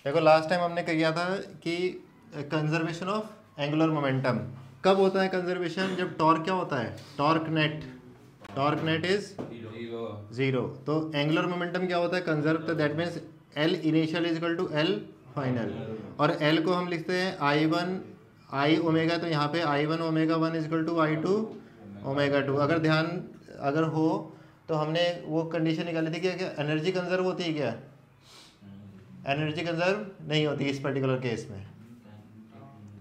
देखो last time हमने किया था कि कंजर्वेशन ऑफ एंगुलर मोमेंटम कब होता है कंजर्वेशन, जब टॉर्क क्या होता है, टॉर्क नेट इज जीरो। तो एंगुलर मोमेंटम क्या होता है, कंजर्व, तो that means L initial is equal to L final, और एल को हम लिखते हैं आई वन आई ओमेगा, तो यहाँ पे I one omega one is equal to I two omega two. अगर हो तो हमने वो कंडीशन निकाली थी कि एनर्जी कंजर्व होती है क्या, एनर्जी कंजर्व नहीं होती इस पर्टिकुलर केस में,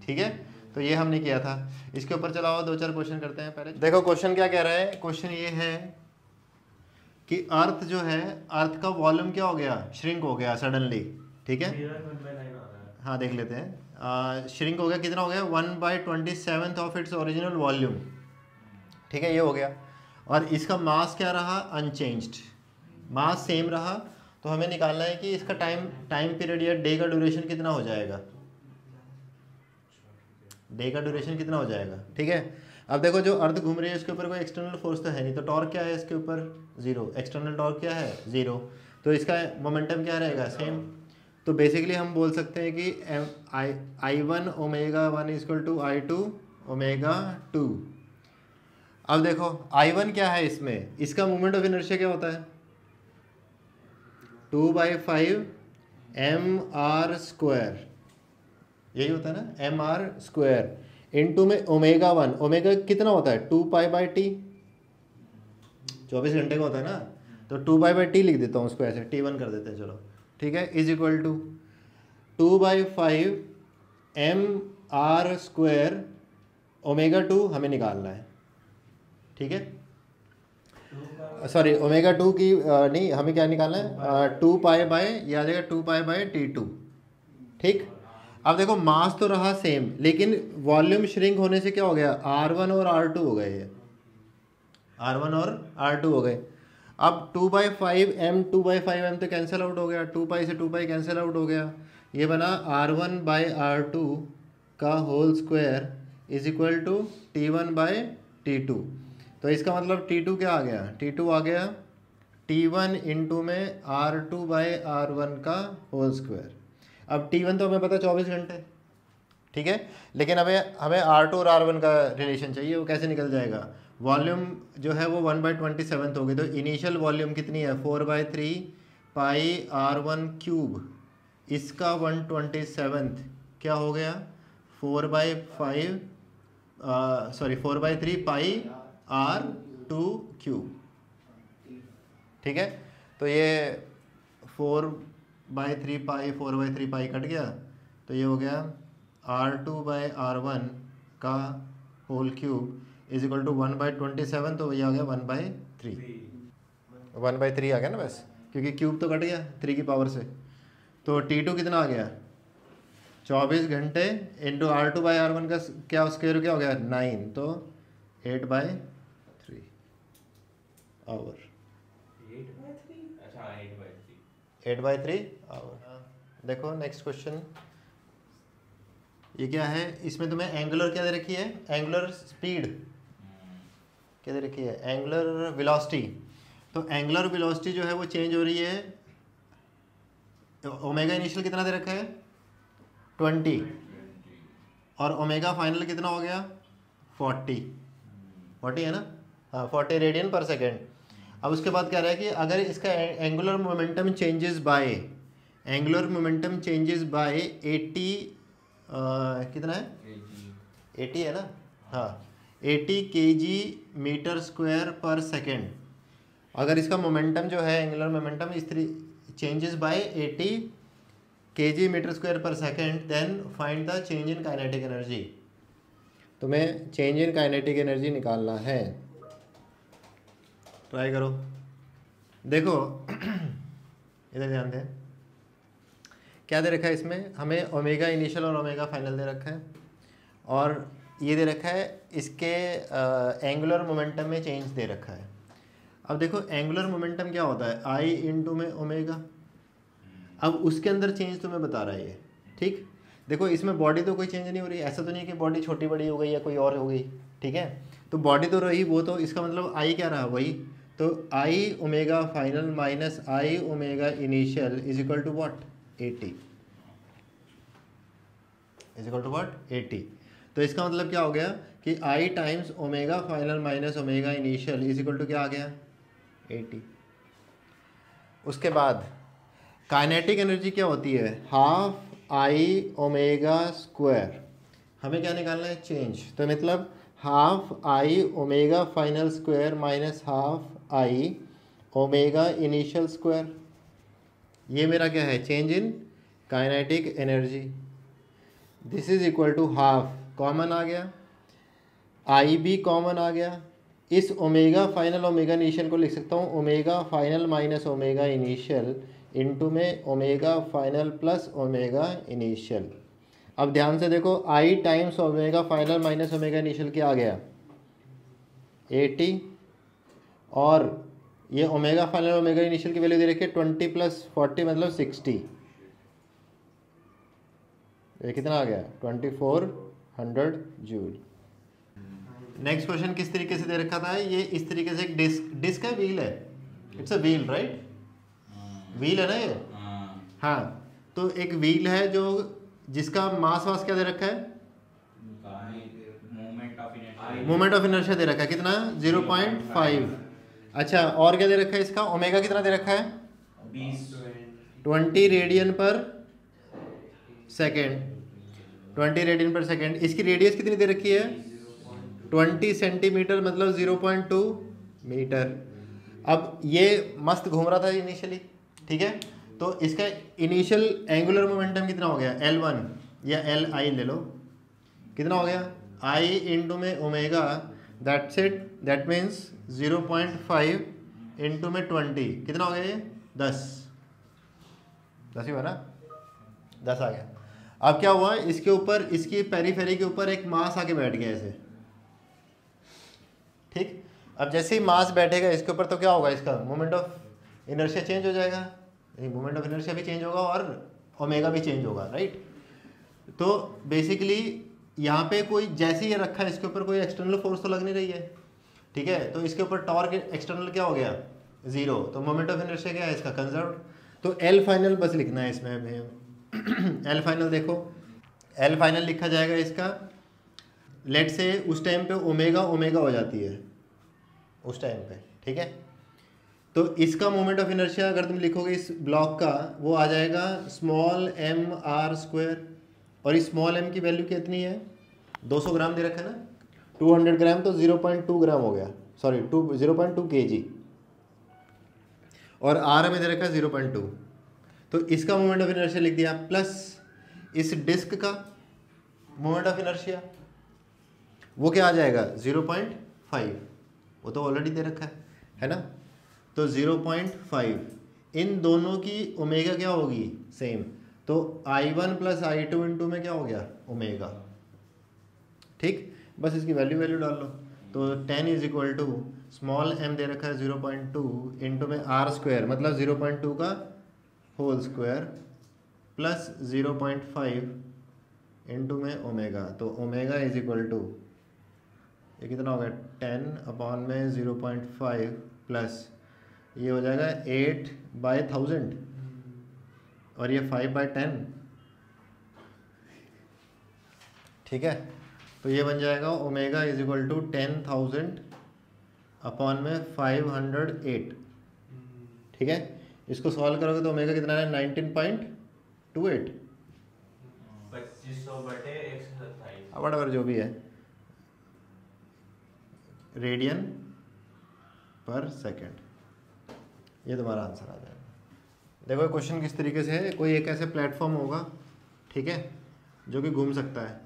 ठीक है। तो ये हमने किया था। इसके ऊपर चलाओ 2-4 क्वेश्चन करते हैं। पहले देखो क्वेश्चन क्या कह रहा है, क्वेश्चन ये है कि अर्थ जो है, अर्थ का वॉल्यूम क्या हो गया, श्रिंक हो गया सडनली, ठीक है। हाँ देख लेते हैं, श्रिंक हो गया, कितना हो गया, 1/27 ऑफ इट्स ओरिजिनल वॉल्यूम, ठीक है, ये हो गया। और इसका मास क्या रहा, अनचेंज्ड, मास सेम रहा। तो हमें निकालना है कि इसका टाइम पीरियड या डे का ड्यूरेशन कितना हो जाएगा, डे का ड्यूरेशन कितना हो जाएगा, ठीक है। अब देखो जो अर्थ घूम रही है इसके ऊपर कोई एक्सटर्नल फोर्स तो है नहीं, तो टॉर्क क्या है इसके ऊपर, जीरो, एक्सटर्नल टॉर्क क्या है, जीरो, तो इसका मोमेंटम क्या रहेगा, सेम। तो बेसिकली हम बोल सकते हैं कि I one omega one is equal to I two omega two. अब देखो आई वन क्या है इसमें, इसका मोमेंट ऑफ इनर्शिया क्या होता है, 2/5 mr², यही होता है ना, mr², इनटू में ओमेगा वन, ओमेगा कितना होता है 2π/t, 24 घंटे का होता है ना, तो 2π/t लिख देता हूँ उसको ऐसे, t1 कर देते हैं चलो, ठीक है, is equal to 2/5 mr² omega 2 हमें निकालना है, ठीक है। सॉरी ओमेगा 2 की नहीं, हमें क्या निकालना है, 2π/, या आ जाएगा 2π/t2, ठीक। अब देखो मास तो रहा सेम, लेकिन वॉल्यूम श्रिंक होने से क्या हो गया, R1 और R2 हो गए, ये R1 और R2 हो गए। अब 2/5 m 2/5 m तो कैंसिल आउट हो गया, 2π से 2π कैंसिल आउट हो गया, ये बना R1/R2 का whole square is equal to T1/T2। तो इसका मतलब T2 क्या आ गया, T2 आ गया T1 इंटू में R2/R1 का होल स्क्वायर। अब T1 तो हमें पता 24 घंटे, ठीक है, लेकिन हमें R2 और R1 का रिलेशन चाहिए, वो कैसे निकल जाएगा, वॉल्यूम जो है वो 1/27 होगी, तो इनिशियल वॉल्यूम कितनी है 4/3 पाई R1³, इसका 1/27 क्या हो गया 4/3 पाई R2³, ठीक है। तो ये 4/3 पाई कट गया, तो ये हो गया R2/R1 का whole cube is equal to 1/27, तो ये आ गया 1/3, 1/3 आ गया ना बस, क्योंकि क्यूब तो कट गया 3 की पावर से। तो T2 कितना आ गया 24 घंटे इंटू R2/R1 का क्या स्क्वायर क्या हो गया 9, तो 8/3 आवर, 8/3 आवर। देखो नेक्स्ट क्वेश्चन, ये क्या है, इसमें तुम्हें एंगुलर क्या दे रखी है, एंगुलर स्पीड क्या दे रखी है, एंगुलर वेलोसिटी। तो एंगुलर वेलोसिटी जो है वो चेंज हो रही है, ओमेगा इनिशियल कितना दे रखा है 20, और ओमेगा फाइनल कितना हो गया 40 है ना, हाँ 40 रेडियन पर सेकेंड। अब उसके बाद क्या रहा है कि अगर इसका एंगुलर मोमेंटम चेंजेस बाय 80 कितना है 80 है ना, हाँ 80 kg/m²। अगर इसका मोमेंटम जो है एंगुलर मोमेंटम इस तरह changes by 80 kg/m², then find the change in kinetic energy. तुम्हें चेंज इन काइनेटिक एनर्जी निकालना है, ट्राई करो। देखो इधर ध्यान दें, क्या दे रखा है इसमें, हमें ओमेगा इनिशियल और ओमेगा फाइनल दे रखा है, और ये दे रखा है इसके एंगुलर मोमेंटम में चेंज दे रखा है। अब देखो एंगुलर मोमेंटम क्या होता है आई इंटू में ओमेगा, अब उसके अंदर चेंज तुम्हें बता रहा है ये, ठीक। देखो इसमें बॉडी तो कोई चेंज नहीं हो रही, ऐसा तो नहीं है कि बॉडी छोटी बड़ी हो गई या कोई और हो गई, ठीक है। तो बॉडी तो रही, वो तो इसका मतलब आई क्या रहा वही, तो I omega final minus I omega initial is equal to what 80, is equal to what 80। तो इसका मतलब क्या हो गया कि I times omega final minus omega initial is equal to क्या आ गया 80। उसके बाद काइनेटिक एनर्जी क्या होती है हाफ I ओमेगा स्क्वायर। हमें क्या निकालना है चेंज, तो मतलब half I omega final square minus half I omega initial square. ये मेरा क्या है change in kinetic energy. This is equal to half common आ गया, I भी कॉमन आ गया। इस ओमेगा फाइनल ओमेगा इनिशियल को लिख सकता हूँ omega final minus omega initial into में omega final plus omega initial. अब ध्यान से देखो I times omega final minus omega initial क्या आ गया 80, और ये ओमेगा फाइनल ओमेगा इनिशियल की वैल्यू दे रखी है 20 प्लस 40 मतलब 60। ये कितना आ गया 2400 जूल। नेक्स्ट क्वेश्चन किस तरीके से दे रखा था, ये इस तरीके से एक डिस्क है, व्हील है, it's a wheel right, wheel है ना ये। हाँ तो एक व्हील है जो जिसका मास वास क्या दे रखा है मोमेंट ऑफ इनर्शिया दे रखा है कितना 0.5। अच्छा और क्या दे रखा है इसका ओमेगा कितना दे रखा है 20 रेडियन पर सेकेंड, 20 रेडियन पर सेकेंड। इसकी रेडियस कितनी दे रखी है 20 सेंटीमीटर मतलब 0.2 मीटर। अब ये मस्त घूम रहा था इनिशियली, ठीक है, तो इसका इनिशियल एंगुलर मोमेंटम कितना हो गया L1 या Li ले लो, कितना हो गया I इंटू में omega, that's it, that means 0.5 into में 20 कितना हो गया ये 10 ही हुआ ना, 10 आ गया। अब क्या हुआ इसके ऊपर, इसकी पेरीफेरी के ऊपर एक मास आके बैठ गया ऐसे, ठीक। अब जैसे ही मास बैठेगा इसके ऊपर तो क्या होगा इसका मोमेंट ऑफ इनर्शिया चेंज हो जाएगा, मोमेंट ऑफ इनर्शिया भी चेंज होगा और ओमेगा भी चेंज होगा राइट। तो बेसिकली यहाँ पे कोई जैसे ही ये रखा है इसके ऊपर कोई एक्सटर्नल फोर्स तो लग नहीं रही है, ठीक है, तो इसके ऊपर टॉर्क एक्सटर्नल क्या हो गया 0, तो मोमेंट ऑफ इनर्शिया क्या है इसका कंजर्व। तो L फाइनल बस लिखना है इसमें हमें L फाइनल देखो, L फाइनल लिखा जाएगा इसका, लेट से उस टाइम पे ओमेगा ओमेगा हो जाती है उस टाइम पे, ठीक है। तो इसका मोमेंट ऑफ इनर्शिया अगर तुम लिखोगे इस ब्लॉक का वो आ जाएगा स्मॉल m/r², और इस स्मॉल m की वैल्यू कितनी है 200 ग्राम दे रखा है ना, 200 ग्राम तो 0.2 ग्राम हो गया, सॉरी 0.2 kg, और r में दे रखा है 0.2। तो इसका मोमेंट ऑफ इनर्शिया लिख दिया प्लस इस डिस्क का मोमेंट ऑफ इनर्शिया वो क्या आ जाएगा 0.5, वो तो ऑलरेडी दे रखा है ना, तो 0.5, इन दोनों की ओमेगा क्या होगी सेम, तो I1 प्लस I2 इंटू में क्या हो गया ओमेगा, ठीक, बस इसकी वैल्यू डाल लो। तो 10 is equal to small m दे रखा है 0.2 इंटू में r² मतलब 0.2 का होल स्क्वायर प्लस 0.5 इंटू में ओमेगा, तो ओमेगा इज इक्वल टू ये कितना हो गया 10 अपॉन में 0.5 प्लस ये हो जाएगा 8/1000 और ये 5/10, ठीक है। तो ये बन जाएगा omega is equal to 10,000 upon में 508, ठीक है। इसको सॉल्व करोगे तो ओमेगा कितना है 19.28, 2500/127 वट जो भी है रेडियन पर सेकेंड, ये तुम्हारा आंसर आ जाएगा। देखो क्वेश्चन किस तरीके से है, कोई एक ऐसे प्लेटफॉर्म होगा, ठीक है, जो कि घूम सकता है,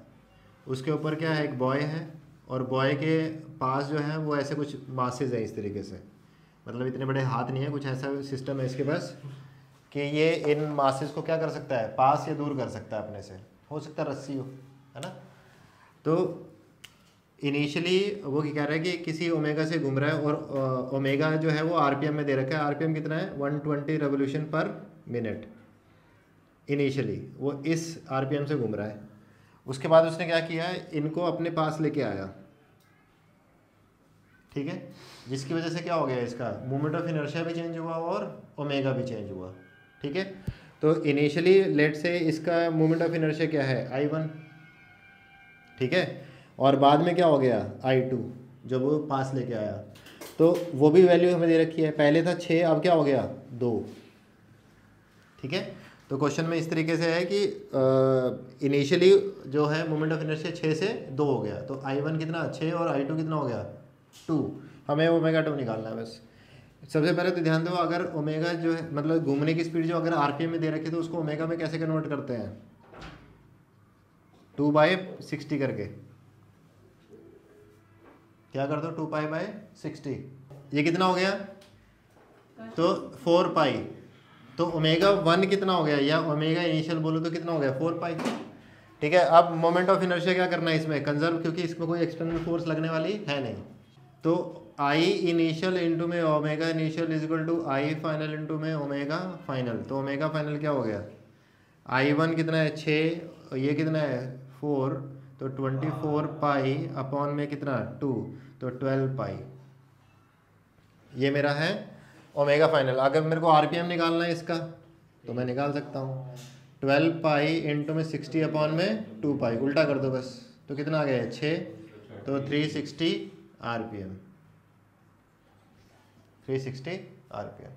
उसके ऊपर क्या है एक बॉय है, और बॉय के पास जो है वो ऐसे कुछ मासेस है इस तरीके से, मतलब इतने बड़े हाथ नहीं है, कुछ ऐसा सिस्टम है इसके पास कि ये इन मासेस को क्या कर सकता है पास या दूर कर सकता है अपने से, हो सकता है रस्सी हो, है ना। तो इनिशियली वो क्या कह रहा है कि किसी ओमेगा से घूम रहा है, और ओमेगा जो है वो आरपीएम में दे रखा है, आरपीएम कितना है 120 रेवोल्यूशन पर मिनट, इनिशियली वो इस आरपीएम से घूम रहा है। उसके बाद उसने क्या किया है इनको अपने पास लेके आया, ठीक है, जिसकी वजह से क्या हो गया इसका मोमेंट ऑफ इनर्शिया भी चेंज हुआ और ओमेगा भी चेंज हुआ, ठीक है। तो इनिशियली लेट से इसका मोमेंट ऑफ इनर्शिया क्या है I1, ठीक है। और बाद में क्या हो गया I2 जब वो पास लेके आया, तो वो भी वैल्यू हमें दे रखी है, पहले था 6 अब क्या हो गया 2, ठीक है। तो क्वेश्चन में इस तरीके से है कि इनिशियली जो है मोमेंट ऑफ इनर्शिया 6 से 2 हो गया, तो I1 कितना 6 और I2 कितना हो गया 2, हमें ओमेगा 2 निकालना है बस। सबसे पहले तो ध्यान दो, अगर ओमेगा जो है मतलब घूमने की स्पीड जो अगर आरपीएम में दे रखी है तो उसको ओमेगा में कैसे कन्वर्ट करते हैं, 2/60 करके, क्या कर दो 2π/60, ये कितना हो गया तो 4π, तो ओमेगा 1 कितना हो गया, या ओमेगा इनिशियल बोलो तो कितना हो गया 4π, ठीक है। अब मोमेंट ऑफ इनर्शिया क्या करना है इसमें कंजर्व, क्योंकि इसमें कोई एक्सटर्नल फोर्स लगने वाली है नहीं, तो आई इनिशियल इंटू में omega initial is equal to I final into में ओमेगा फाइनल, तो ओमेगा फाइनल क्या हो गया I1 कितना है 6, ये कितना है 4, तो 24π अपॉन में कितना 2, तो 12π, ये मेरा है ओमेगा फाइनल। अगर मेरे को आरपीएम निकालना है इसका तो मैं निकाल सकता हूँ, 12π इंटू में 60 अपॉन में 2π, उल्टा कर दो बस, तो कितना आ गया 6, तो 360 आरपीएम, 360 आरपीएम,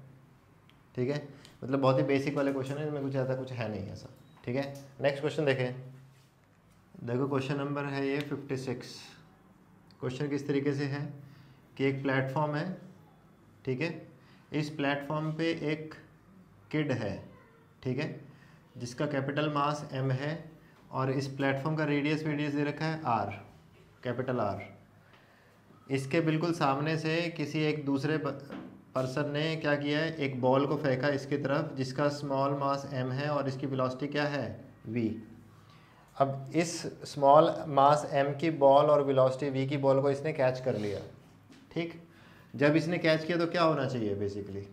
ठीक है। मतलब बहुत ही बेसिक वाले क्वेश्चन है, इसमें कुछ ज़्यादा कुछ है नहीं ऐसा, ठीक है। नेक्स्ट क्वेश्चन देखें, देखो क्वेश्चन नंबर है ये 56। क्वेश्चन किस तरीके से है कि एक प्लेटफॉर्म है, ठीक है, इस प्लेटफॉर्म पे एक किड है, ठीक है, जिसका कैपिटल मास m है और इस प्लेटफॉर्म का रेडियस दे रखा है r, कैपिटल R। इसके बिल्कुल सामने से किसी एक दूसरे पर्सन ने क्या किया है, एक बॉल को फेंका इसकी तरफ जिसका स्मॉल मास m है और इसकी वेलोसिटी क्या है v। अब इस स्मॉल मास m की बॉल और वेलोसिटी v की बॉल को इसने कैच कर लिया, ठीक। जब इसने कैच किया तो क्या होना चाहिए, बेसिकली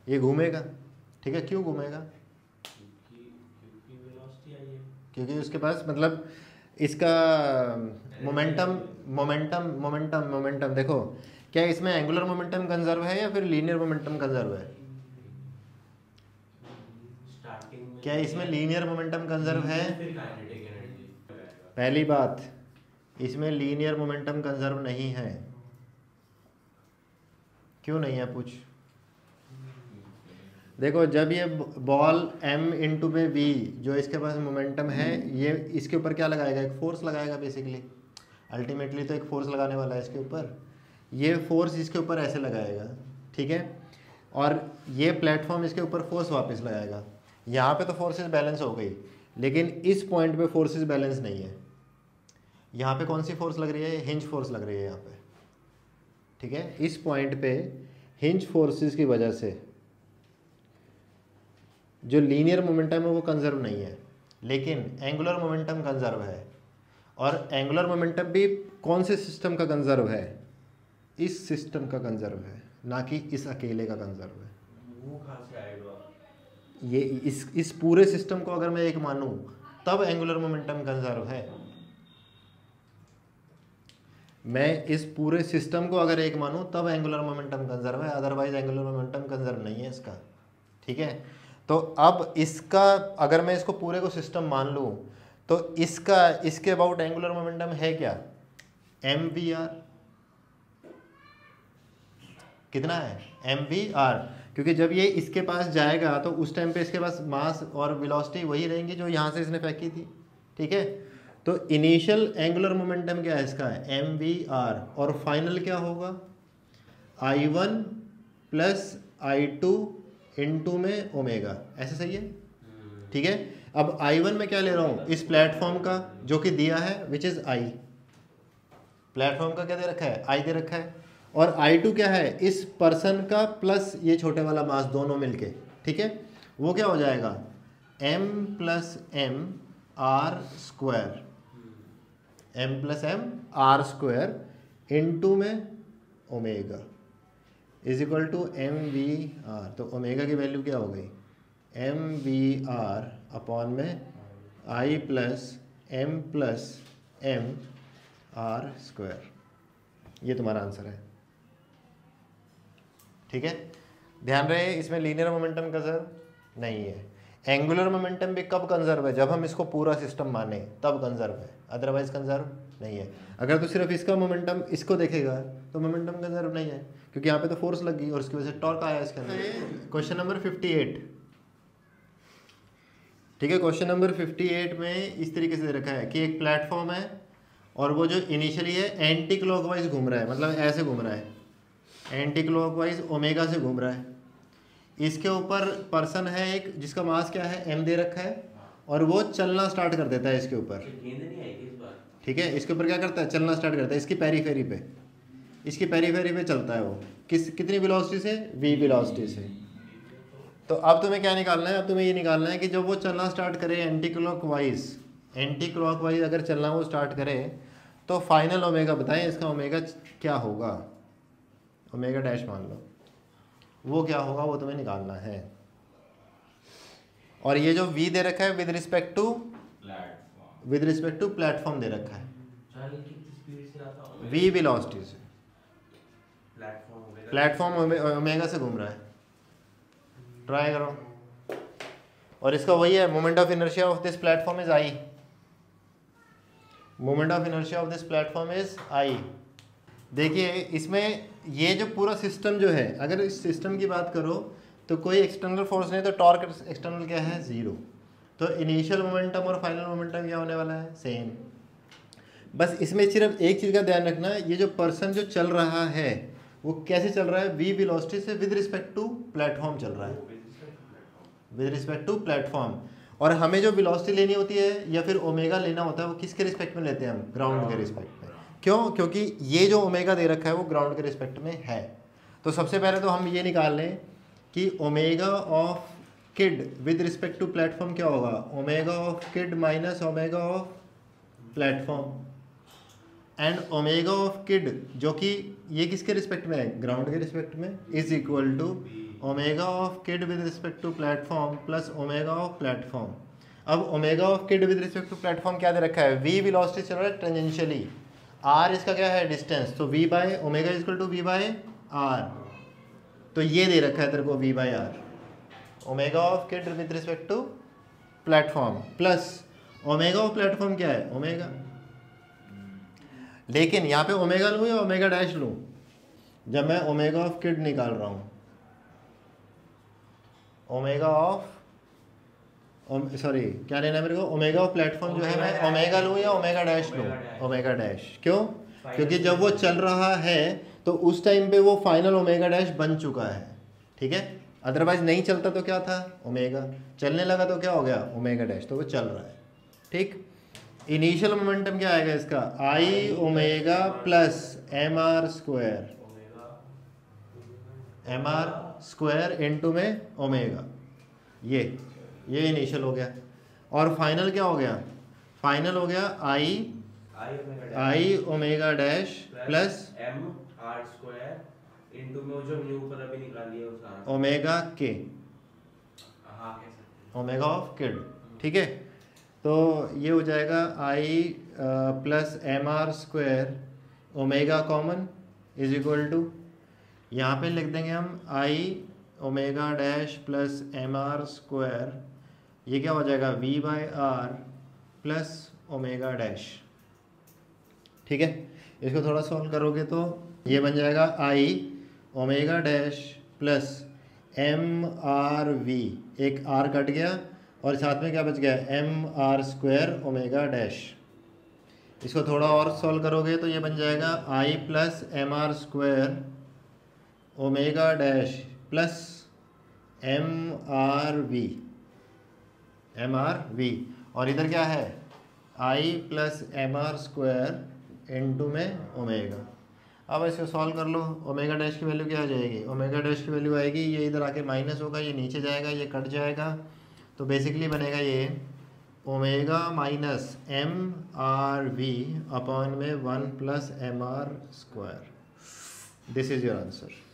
ये घूमेगा, ठीक है। क्यों घूमेगा, क्योंकि उसके पास मतलब इसका मोमेंटम देखो, क्या इसमें एंगुलर मोमेंटम कंजर्व है या फिर लीनियर मोमेंटम कंजर्व है, क्या इसमें लीनियर मोमेंटम कंजर्व है, पहली बात इसमें लीनियर मोमेंटम कंजर्व नहीं है, क्यों नहीं है पूछ। देखो जब ये बॉल m इंटू में v जो इसके पास मोमेंटम है, ये इसके ऊपर क्या लगाएगा, एक फोर्स लगाएगा बेसिकली, अल्टीमेटली तो एक फोर्स लगाने वाला है इसके ऊपर, ये फोर्स इसके ऊपर ऐसे लगाएगा, ठीक है, और ये प्लेटफॉर्म इसके ऊपर फोर्स वापस लगाएगा। यहाँ पे तो फोर्सेस बैलेंस हो गई, लेकिन इस पॉइंट पे फोर्सेस बैलेंस नहीं है। यहाँ पे कौन सी फोर्स लग रही है, हिंज फोर्स लग रही है यहाँ पे, ठीक है। इस पॉइंट पे हिंज फोर्सेस की वजह से जो लीनियर मोमेंटम है वो कंजर्व नहीं है, लेकिन एंगुलर मोमेंटम कंजर्व है। और एंगुलर मोमेंटम भी कौन से सिस्टम का कंजर्व है, इस सिस्टम का कंजर्व है, ना कि इस अकेले का कंजर्व है। वो कहाँ से आएगा, ये इस पूरे सिस्टम को अगर मैं एक मानूं तब एंगुलर मोमेंटम कंजर्व है। मैं इस पूरे सिस्टम को अगर एक मानूं तब एंगुलर मोमेंटम कंजर्व है, अदरवाइज एंगुलर मोमेंटम कंजर्व नहीं है इसका, ठीक है। तो अब इसका अगर मैं इसको पूरे को सिस्टम मान लूँ तो इसके अबाउट एंगुलर मोमेंटम है क्या, mvr, कितना है mvr, क्योंकि जब ये इसके पास जाएगा तो उस टाइम पे इसके पास मास और वेलोसिटी वही रहेंगी जो यहाँ से इसने फेंकी थी, ठीक है। तो इनिशियल एंगुलर मोमेंटम क्या है इसका, mvr, और फाइनल क्या होगा I1 प्लस I2 इंटू में ओमेगा, ऐसे सही है, ठीक है। अब I1 में क्या ले रहा हूँ, इस प्लेटफॉर्म का जो कि दिया है विच इज़ I, प्लेटफॉर्म का क्या दे रखा है I दे रखा है, और I2 क्या है इस पर्सन का प्लस ये छोटे वाला मास दोनों मिलके, ठीक है। वो क्या हो जाएगा m plus m r square, m plus m r square into में omega is equal to mvr। तो ओमेगा की वैल्यू क्या हो गई mvr अपॉन में I plus m r square, ये तुम्हारा आंसर है, ठीक है। ध्यान रहे इसमें लीनियर मोमेंटम कंजर्व नहीं है, एंगुलर मोमेंटम भी कब कंजर्व है, जब हम इसको पूरा सिस्टम माने तब कंजर्व है, अदरवाइज कंजर्व नहीं है। अगर तो सिर्फ इसका मोमेंटम इसको देखेगा तो मोमेंटम कंजर्व नहीं है, क्योंकि यहाँ पे तो फोर्स लगी और उसकी वजह से टॉर्क आया इसके अंदर। क्वेश्चन नंबर 58, ठीक है। क्वेश्चन नंबर 58 में इस तरीके से दे रखा है कि एक प्लेटफॉर्म है और वो जो इनिशियली है एंटी क्लॉकवाइज घूम रहा है, मतलब ऐसे घूम रहा है, एंटी क्लॉकवाइज ओमेगा से घूम रहा है। इसके ऊपर पर्सन है एक जिसका मास क्या है m दे रखा है, और वो चलना स्टार्ट कर देता है इसके ऊपर, ठीक है। इसके ऊपर क्या करता है, चलना स्टार्ट करता है इसकी पेरीफेरी पे, इसकी पेरीफेरी पे चलता है वो कितनी वेलोसिटी से, v वेलोसिटी से। तो अब तुम्हें क्या निकालना है, अब तुम्हें ये निकालना है कि जब वो चलना स्टार्ट करे एंटी क्लॉकवाइज अगर चलना वो स्टार्ट करे तो फाइनल ओमेगा बताएं, इसका ओमेगा क्या होगा, ओमेगा डैश मान लो, वो क्या होगा वो तुम्हें निकालना है। और ये जो v दे रखा है विद रिस्पेक्ट टू प्लेटफॉर्म दे रखा है, v वेलोसिटी से, प्लेटफॉर्म ओमेगा से घूम रहा है, ट्राई करो। और इसका वही है, moment of inertia of this platform is I, moment of inertia of this platform is I. देखिए इसमें ये जो पूरा सिस्टम जो है, अगर इस सिस्टम की बात करो तो कोई एक्सटर्नल फोर्स नहीं, तो टॉर्क एक्सटर्नल क्या है, 0। तो इनिशियल मोमेंटम और फाइनल मोमेंटम क्या होने वाला है, सेम। बस इसमें सिर्फ एक चीज़ का ध्यान रखना, ये जो पर्सन जो चल रहा है वो कैसे चल रहा है, v वेलोसिटी से विद रिस्पेक्ट टू प्लेटफॉर्म चल रहा है, विद रिस्पेक्ट टू प्लेटफॉर्म। और हमें जो वेलोसिटी लेनी होती है या फिर ओमेगा लेना होता है वो किसके रिस्पेक्ट में लेते हैं हम, ग्राउंड के रिस्पेक्ट में। क्यों, क्योंकि ये जो ओमेगा दे रखा है वो ग्राउंड के रिस्पेक्ट में है। तो सबसे पहले तो हम ये निकाल लें कि omega of kid with respect to platform क्या होगा, omega of kid minus omega of platform, and omega of kid जो कि ये किसके रिस्पेक्ट में है, ग्राउंड के रिस्पेक्ट में, is equal to omega of kid with respect to platform plus omega of platform. अब omega of kid with respect to platform क्या दे रखा है, v वेलोसिटी चल रहा है टेंजेंशियली, r इसका क्या है, डिस्टेंस, तो v by omega is equal to v by r। तो ये दे रखा है तेरे को v by r, omega of kid with respect to platform plus omega of platform क्या है, ओमेगा। लेकिन यहाँ पे ओमेगा लूँ या ओमेगा डैश लूँ, जब मैं ओमेगा ऑफ किड निकाल रहा हूँ, ओमेगा ऑफ सॉरी क्या लेना है मेरे को, ओमेगा ऑफ प्लेटफॉर्म जो है मैं ओमेगा लूँ या ओमेगा डैश लूँ, ओमेगा डैश। क्यों, क्योंकि जब वो चल रहा है तो उस टाइम पे वो फाइनल ओमेगा डैश बन चुका है, ठीक है। अदरवाइज नहीं चलता तो क्या था, ओमेगा, चलने लगा तो क्या हो गया, ओमेगा डैश, तो वो चल रहा है, ठीक। इनिशियल मोमेंटम क्या आएगा इसका, I omega plus M R square into में ओमेगा, ये इनिशियल हो गया। और फाइनल क्या हो गया, फाइनल हो गया I omega dash plus M R square into में जो म्यू ऊपर अभी निकाल लिया उसका ओमेगा के, हां कह सकते ओमेगा ऑफ किड, ठीक है। तो ये हो जाएगा I plus M R square omega common is equal to, यहाँ पे लिख देंगे हम I omega dash plus M R square, ये क्या हो जाएगा v by R plus omega dash, ठीक है। इसको थोड़ा सॉल्व करोगे तो ये बन जाएगा I omega dash plus M R V, एक आर कट गया और साथ में क्या बच गया, M R square omega dash. इसको थोड़ा और सॉल्व करोगे तो ये बन जाएगा I plus M R square omega dash plus M R V, और इधर क्या है I plus M R square into में ओमेगा। अब इसको सॉल्व कर लो, ओमेगा डैश की वैल्यू क्या आ जाएगी, ओमेगा डैश की वैल्यू आएगी, ये इधर आके माइनस होगा, ये नीचे जाएगा, ये कट जाएगा, तो बेसिकली बनेगा ये omega minus M R V upon में 1 प्लस M R square. This is your answer.